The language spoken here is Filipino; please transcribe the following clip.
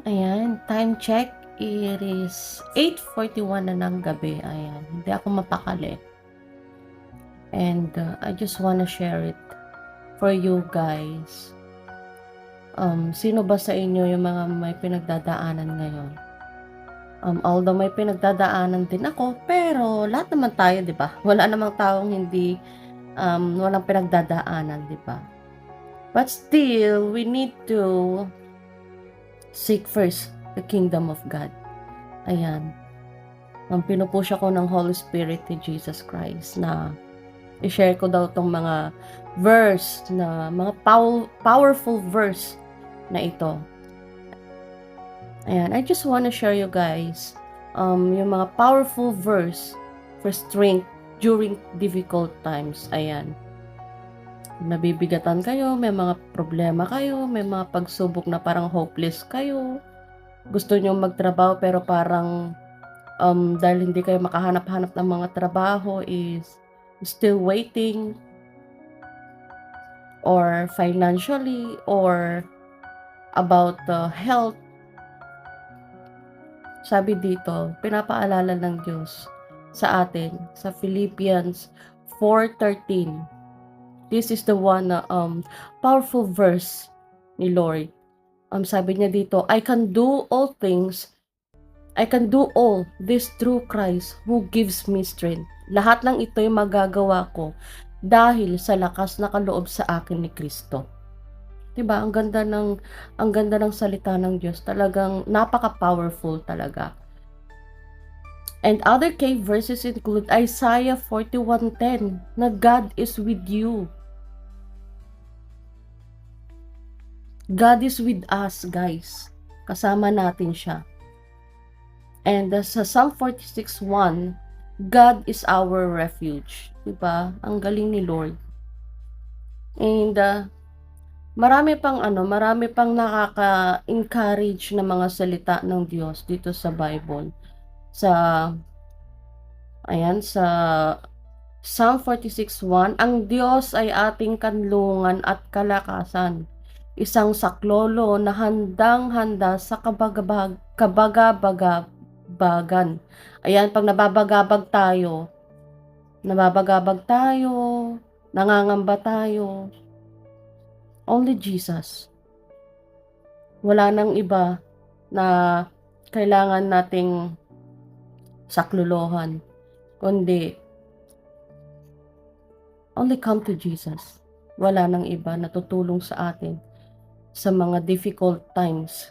Ayan, time check, it is 8:41 na ng gabi. Ayan, hindi ako mapakali. And I just wanna share it for you guys. Sino ba sa inyo yung mga may pinagdadaanan ngayon? Although may pinagdadaanan din ako, pero lahat naman tayo, di ba? Wala namang taong hindi, walang pinagdadaanan, di ba? But still, we need to seek first the kingdom of God. Ayan. Pinupush ako ng Holy Spirit ni Jesus Christ na i-share ko daw tong mga verse na mga powerful verse na ito. Ayan, I just want to share you guys yung mga powerful verse for strength during difficult times. Ayan. Nabibigatan kayo, may mga problema kayo, may mga pagsubok na parang hopeless kayo. Gusto niyo magtrabaho pero parang dahil hindi kayo makahanap-hanap ng mga trabaho is still waiting, or financially, or about health. Sabi dito, pinapaalala ng Diyos sa atin sa Philippians 4:13. This is the one na powerful verse ni Lord. Sabi niya dito, I can do all this through Christ who gives me strength. Lahat ng ito'y magagawa ko dahil sa lakas na kaloob sa akin ni Kristo. 'Di ba? Ang ganda ng salita ng Diyos. Talagang napaka-powerful talaga. And other key verses include Isaiah 41:10 na God is with you. God is with us, guys. Kasama natin siya. And sa Psalm 46:1, God is our refuge. 'Di ba? Ang galing ni Lord. And marami pang nakaka-encourage na mga salita ng Diyos dito sa Bible. Sa Psalm 46:1, ang Diyos ay ating kanlungan at kalakasan, isang saklolo na handang-handa sa kabagabagabagan. Ayan, pag nababagabag tayo, nangangamba tayo, only Jesus. Wala nang iba na kailangan nating saklolohan, kundi only come to Jesus. Wala nang iba na tutulong sa atin sa mga difficult times